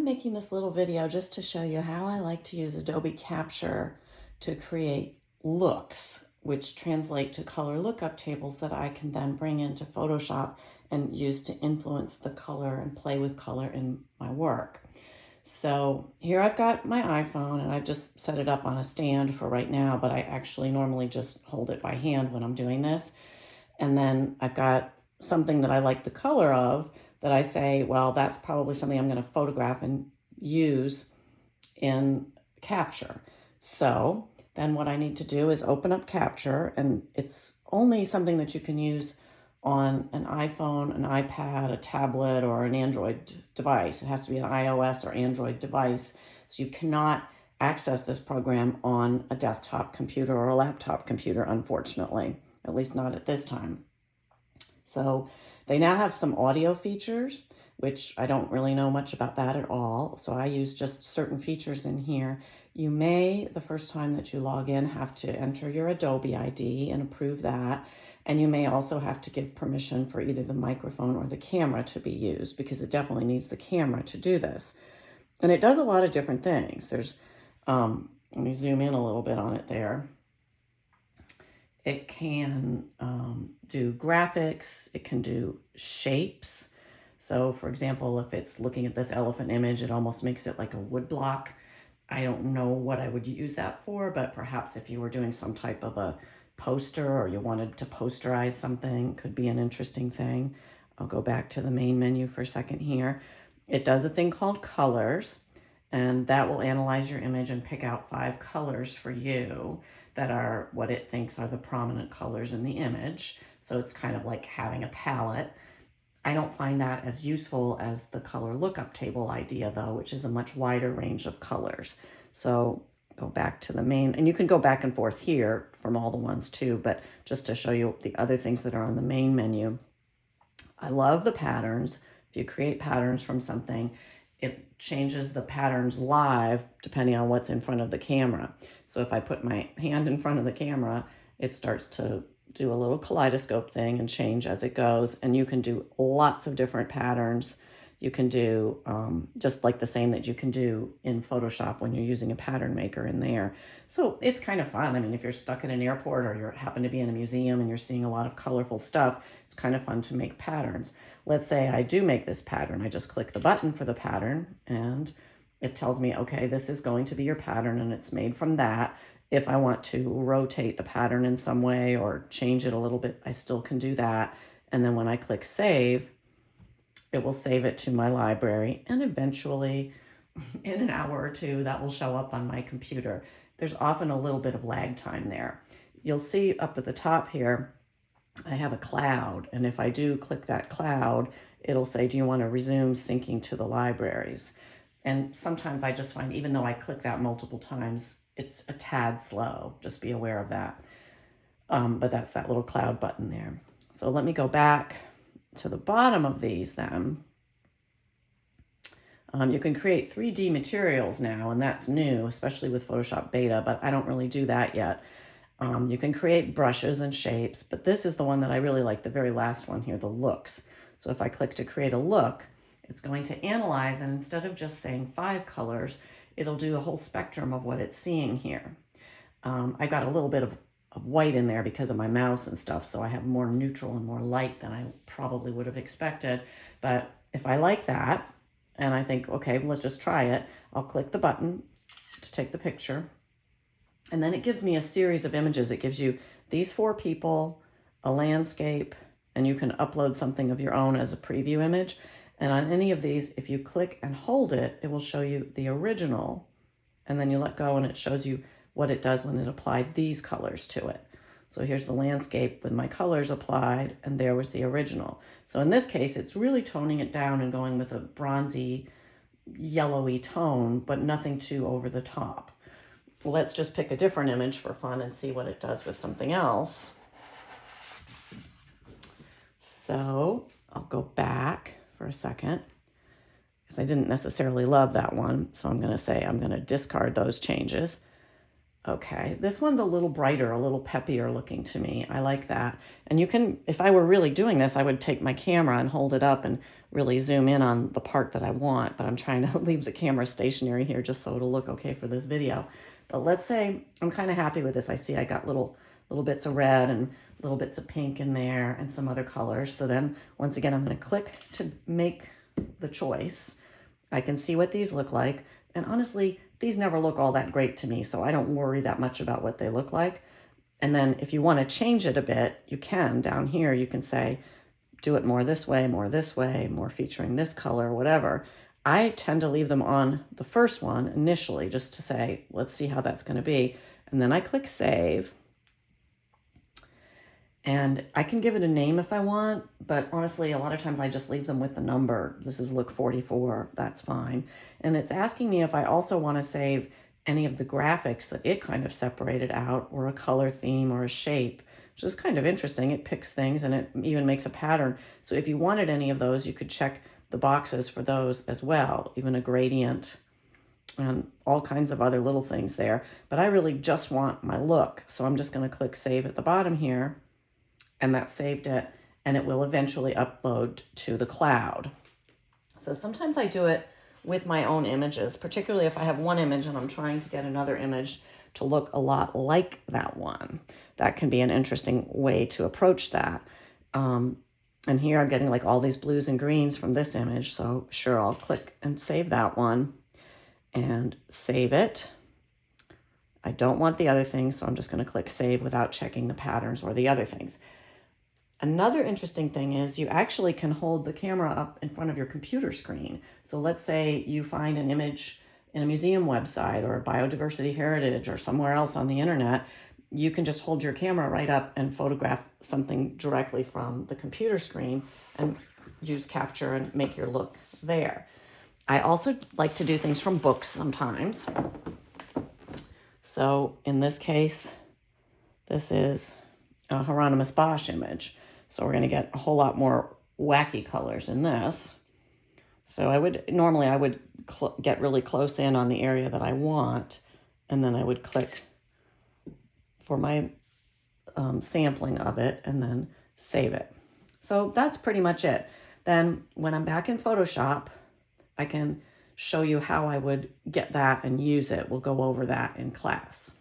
making this little video just to show you how I like to use Adobe Capture to create looks, which translate to color lookup tables that I can then bring into Photoshop and use to influence the color and play with color in my work. So here I've got my iPhone and I've just set it up on a stand for right now, but I actually normally just hold it by hand when I'm doing this. And then I've got something that I like the color of that I say, well, that's probably something I'm going to photograph and use in Capture. So then what I need to do is open up Capture, and it's only something that you can use on an iPhone, an iPad, a tablet, or an Android device. It has to be an iOS or Android device. So you cannot access this program on a desktop computer or a laptop computer, unfortunately, at least not at this time. So they now have some audio features, which I don't really know much about that at all. So I use just certain features in here. You may, the first time that you log in, have to enter your Adobe ID and approve that. And you may also have to give permission for either the microphone or the camera to be used, because it definitely needs the camera to do this. And it does a lot of different things. There's, let me zoom in a little bit on it there. It can do graphics, it can do shapes. So for example, if it's looking at this elephant image, it almost makes it like a wood block. I don't know what I would use that for, but perhaps if you were doing some type of a poster or you wanted to posterize something, could be an interesting thing. I'll go back to the main menu for a second here. It does a thing called colors, and that will analyze your image and pick out 5 colors for you that are what it thinks are the prominent colors in the image. So it's kind of like having a palette. I don't find that as useful as the color lookup table idea though, which is a much wider range of colors. So go back to the main, and you can go back and forth here from all the ones too, but just to show you the other things that are on the main menu. I love the patterns. If you create patterns from something, it changes the patterns live depending on what's in front of the camera. So if I put my hand in front of the camera, it starts to do a little kaleidoscope thing and change as it goes. And you can do lots of different patterns. You can do just like the same that you can do in Photoshop when you're using a pattern maker in there. So it's kind of fun. I mean, if you're stuck in an airport or you happen to be in a museum and you're seeing a lot of colorful stuff, it's kind of fun to make patterns. Let's say I do make this pattern. I just click the button for the pattern and it tells me, okay, this is going to be your pattern and it's made from that. If I want to rotate the pattern in some way or change it a little bit, I still can do that. And then when I click save, it will save it to my library, and eventually in an hour or two that will show up on my computer. There's often a little bit of lag time there. You'll see up at the top here, I have a cloud, and if I do click that cloud, it'll say, do you want to resume syncing to the libraries? And sometimes I just find, even though I click that multiple times, it's a tad slow. Just be aware of that. But that's that little cloud button there. So let me go back to the bottom of these then. You can create 3D materials now, and that's new, especially with Photoshop Beta, but I don't really do that yet. You can create brushes and shapes, but this is the one that I really like, the very last one here, the looks. So if I click to create a look, it's going to analyze, and instead of just saying 5 colors, it'll do a whole spectrum of what it's seeing here. I got a little bit of white in there because of my mouse and stuff, so I have more neutral and more light than I probably would have expected. But if I like that, and I think, okay, well, let's just try it, I'll click the button to take the picture. And then it gives me a series of images. It gives you these 4 people, a landscape, and you can upload something of your own as a preview image. And on any of these, if you click and hold it, it will show you the original. And then you let go and it shows you what it does when it applied these colors to it. So here's the landscape with my colors applied, and there was the original. So in this case, it's really toning it down and going with a bronzy, yellowy tone, but nothing too over the top. Let's just pick a different image for fun and see what it does with something else. So I'll go back for a second because I didn't necessarily love that one. So I'm going to say I'm going to discard those changes. Okay, this one's a little brighter, a little peppier looking to me. I like that. And you can, if I were really doing this, I would take my camera and hold it up and really zoom in on the part that I want, but I'm trying to leave the camera stationary here just so it'll look okay for this video. But let's say I'm kind of happy with this. I see I got little bits of red and little bits of pink in there and some other colors. So then once again, I'm going to click to make the choice. I can see what these look like. And honestly, these never look all that great to me, so I don't worry that much about what they look like. And then if you want to change it a bit, you can. Down here, you can say, do it more this way, more featuring this color, whatever. I tend to leave them on the first one initially just to say, let's see how that's going to be. And then I click save. And I can give it a name if I want, but honestly, a lot of times I just leave them with the number. This is look 44, that's fine. And it's asking me if I also want to save any of the graphics that it kind of separated out, or a color theme or a shape, which is kind of interesting. It picks things and it even makes a pattern. So if you wanted any of those, you could check the boxes for those as well, even a gradient and all kinds of other little things there. But I really just want my look. So I'm just going to click save at the bottom here. And that saved it, and it will eventually upload to the cloud. So sometimes I do it with my own images, particularly if I have one image and I'm trying to get another image to look a lot like that one. That can be an interesting way to approach that. And here I'm getting like all these blues and greens from this image. So sure, I'll click and save that one and save it. I don't want the other things, so I'm just going to click save without checking the patterns or the other things. Another interesting thing is you actually can hold the camera up in front of your computer screen. So let's say you find an image in a museum website or a biodiversity heritage or somewhere else on the internet. You can just hold your camera right up and photograph something directly from the computer screen and use Capture and make your look there. I also like to do things from books sometimes. So in this case, this is a Hieronymus Bosch image. So we're going to get a whole lot more wacky colors in this. So I would get really close in on the area that I want, and then I would click for my sampling of it and then save it. So that's pretty much it. Then when I'm back in Photoshop, I can show you how I would get that and use it. We'll go over that in class.